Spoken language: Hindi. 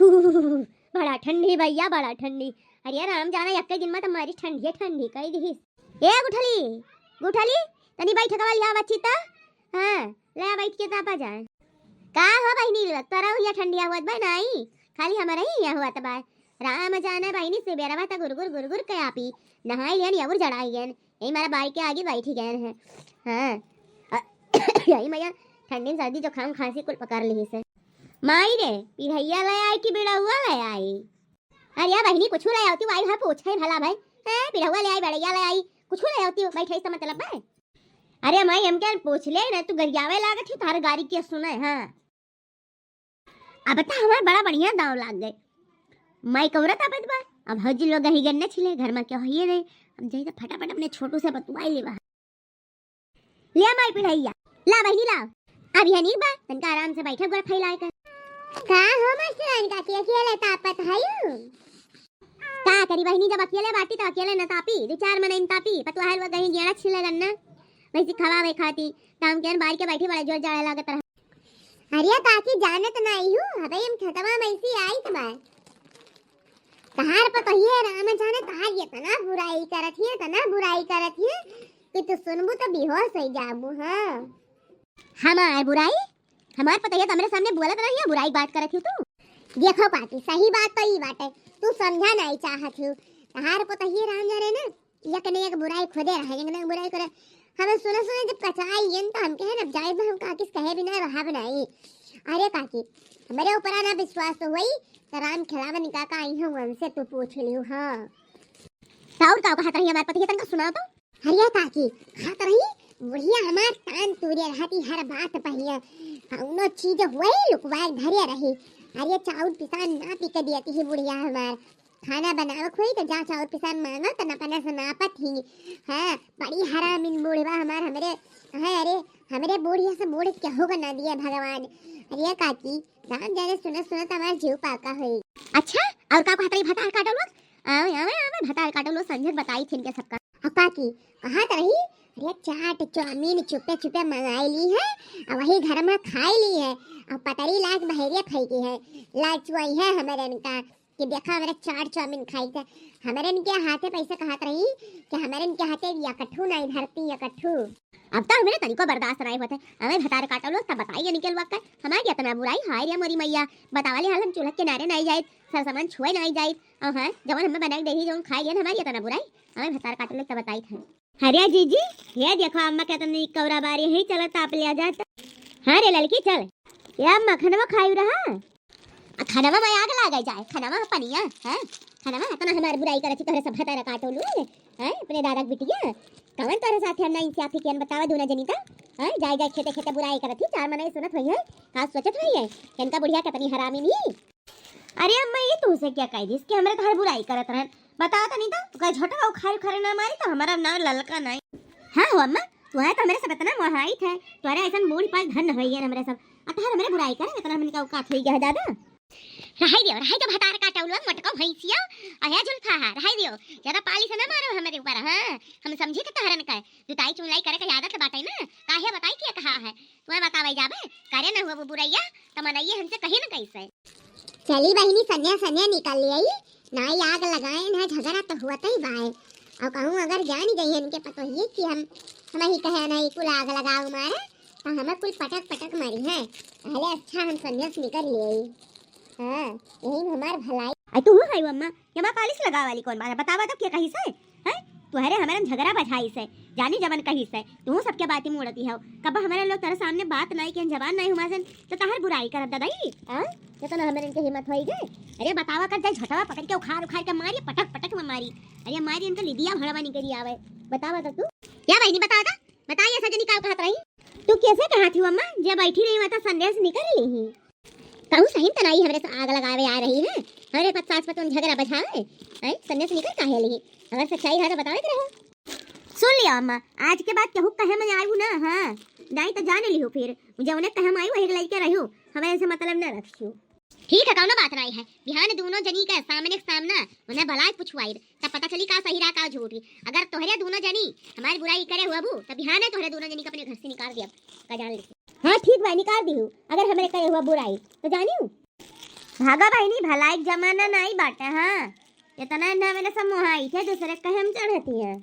बड़ा ठंडी भैया, बड़ा ठंडी। अरे राम जाना यक्के दिन में तुम्हारी ठंडी ठंडी कही दी। ए गुठली गुठली तनी बैठ कवा लिया बच्ची ता। हां ले बैठ के तापा जाए। का हो बहनी तोरा हुआ ठंडिया हुआ बा नहीं खाली हमारा ही हुआ तबा। राम जाना बहनी से बेरवा ता गुरगुर गुरगुर के आपी नहाई लेन या जड़ाई लेन यही मारा बाई के आगे बैठी गए हैं। हां यही मैया ठंडी सर्दी जुकाम खांसी कुल पकड़ ली से। माई रे पिढ़ैया ले आई कि बिड़ौआ ले आई? अरे बहनी कुछ ले आती आई है पूछे भला भाई। हैं पिढ़ौआ ले आई बिड़ैया ले आई कुछ ले आती बैठे इसका मतलब है। अरे माई हम क्या पूछ ले ना तू गरियावे लागत थी थार गाड़ी के सुने। हां अब बता हमार बड़ा बढ़िया दाव लाग गए। माई कवरत आपत बा अब हज लोग ही गन्ने छिले घर में क्या होइए नहीं। हम जाई तो फटाफट अपने छोटू से बतवाई लेवा। ले माई पिढ़ैया ला बहनी ला। अब ये नहीं बा तनका आराम से बैठे गोड़ फैलाए कर। का हो मस्तान का के अकेले तापत हयू? का करी बहनी जब अकेले बाटी तो अकेले न तापी दो चार मन इन तापी पतवा हलवा कहीं गेड़ा छिले गन्ना वैसे खवावे खाती काम के बाहर के बैठी बड़ा जोर जाड़े लागत रहा। अरे काकी जानत नहीं हूं अबे हम खतवा मैसी आई तबा तहार पर तो ये राम जाने तहार ये तना बुराई करत है कि तू सुनबू तो बेहोश हो जाबू। हां हमार बुराई हमार पता है तुम्हारे सामने बोलत रही है बुराई बात करत हूं तू। देखो काकी सही बात तो ई बात है तू समझा नहीं चाहत हूं तहार को तो ये राम जाने ना एक ने एक बुराई खुदे रहे एक बुराई करे हमें सुने जब कचाई ये तो हम कहे ना जाए हम काकी कहे बिना रहा बनाई। अरे काकी हमारे ऊपर ना विश्वास तो हुई तो राम खिलावन का आई हूं हमसे तू पूछ लियो। हां ताउर का कहत रही हमार पति तनका सुना तो। हरिया काकी कहत रही बढ़िया हमार कान तूरे रहती हर बात पहिया कौनो चीज हुई लुकवाए धरे रही। अरे चाउर पिसान ना पी के दियती ही बुढ़िया हमार खाना बनाव खोई तो जा चाउर पिसान मांगो तो नपना से नापत ही। हां बड़ी हराम इन बुढ़वा हमार हमरे है। अरे हमरे बुढ़िया से बुढ़ के होगा ना दिया भगवान। अरे काकी राम जाने सुना सुना तो हमार जीव पाका होई। अच्छा और का कहत रही भतार काटो लो आवे भतार काटो लो संजय बताई थिन के सबका। काकी कहत रही अरे चाट चाउमीन चुपे चुपे मंगाई ली है और वही घर में खाई ली है और पतरी लाख बहरिया खाई की है लाच वही है हमारे इनका कि देखा हमारे चाट चाउमीन खाई थे हमारे इनके हाथे पैसे कहत रही कि हमारे इनके हाथे यकठू नहीं धरती यकठू। अब तो हमें तनिको बर्दाश्त नहीं होते हमें भतार काटो लो तब बताइए निकल वक्त हमारी इतना बुराई हाय रे मोरी मैया बतावाले हाल हम चूल्हा के नारे नहीं जाए सर सामान छुए नहीं जाए और हां जवन हमें बनाई दे जो खाई हमारी इतना बुराई हमें भतार काटो लो तब बताई थे। हरिया जीजी ये देखो अम्मा कहते नहीं कौरा बारी ही चला ताप लिया जाता। हाँ रे लड़की चल ये अम्मा खाना खाई रहा खाना में आग लगा जाए खाना में पनिया। हां खाना में इतना हमारी बुराई करती तोरे सब भतार काटो लो हैं अपने दादा बिटिया कवन तोरे साथ हम नहीं साथी केन बतावा दोना जनीता। हां जाय जाय खेते खेते बुराई करती चार मने सुनत होई है का सोचत होई है इनका बुढ़िया कितनी हरामी नहीं। अरे अम्मा ये तू से क्या कह दी इसके हमरे घर बुराई करत रहन बता तो नहीं तो का झटका खाई खरे ना मारी तो हमारा नाम ललका नहीं। हां हो अम्मा तू है तो मेरे सब इतना मोहाई थे तोरे ऐसा बूढ़ी पास धन होई है हमरे सब अतः हमरे बुराई करे इतना हमने का औकात होई गया दादा। रहाई दो भतार काटो लो मटको भैंसिया अया जुल्फा रहाई दियो ज्यादा पाली से ना मारो हमारे ऊपर। हां हम समझी के तहरन का जुताई चुलाई करे का आदत बाटे ना काहे बताई के कहा है तुम्हें बतावे जाबे करे ना हुआ बुराइया तो मनाइए हमसे कहीं ना कैसे। चली बहनी सन्या निकाल ले आई ना आग लगाए ना झगड़ा तो हुआ ही बाय और कहूं अगर जान गई है इनके पता ही कि हम ही कहे नहीं कुल आग लगाओ मारे तो हमें कुल पटक मारी है पहले अच्छा हम संन्यास निकल ले आई। हां यही हमार भलाई आई तू है अम्मा ये मैं पालिश लगा वाली कौन बात बतावा तो क्या कही से हैं तुहरे हमारे झगड़ा बझाई से जानी जवन कही से तू सबके बातें मोड़ती है कब हमारे लोग तेरे सामने बात नहीं के जबान नहीं हुमासन तो तहर बुराई कर दादाई। हां ये तो ना हमारे इनके हिम्मत होई गए। अरे बतावा कर जाए झटवा पकड़ के उखाड़ के मारी पटक में मारी। अरे मारी इनका लिदिया भड़वा नहीं करी आवे बतावा तो तू क्या बहनी बताइए सजनी का कहत रही तू कैसे कहत हूं अम्मा जब बैठी रही माता संदेश निकल ली कहूं सही त नहीं हमरे से आग लगावे आ रही है हमारे पत सास पतन झगड़ा बझावे हैं संदेश निकल काहे ली अगर सच्चाई है तो बतावे रहो। सुन लिया अम्मा आज के बाद केहू कहे मैं आयू ना। हां नहीं तो जान लियो फिर मुझे उन्हें कहे मैं आयू वही लइके रहियो हमें ऐसे मतलब ना रखियो। ठीक है कौनो बात नहीं है बिहान दोनों जनी का सामना उन्हें भलाई पुछवाई तब पता चली का सही रहा का झूठी। अगर तोहरे दोनों जनी हमारी बुराई करे हुआ बू तब बिहान तोहरे दोनों जनी का अपने घर से निकाल दिया का जान ले। हां ठीक भाई निकाल दी हूं अगर हमरे करे हुआ बुराई तो जानियो। भागा बहनी, भलाई जमाना नहीं बाटे। हाँ, इतना ना मेरे सब मुहाई थे दूसरे कहे हम चढ़ती है।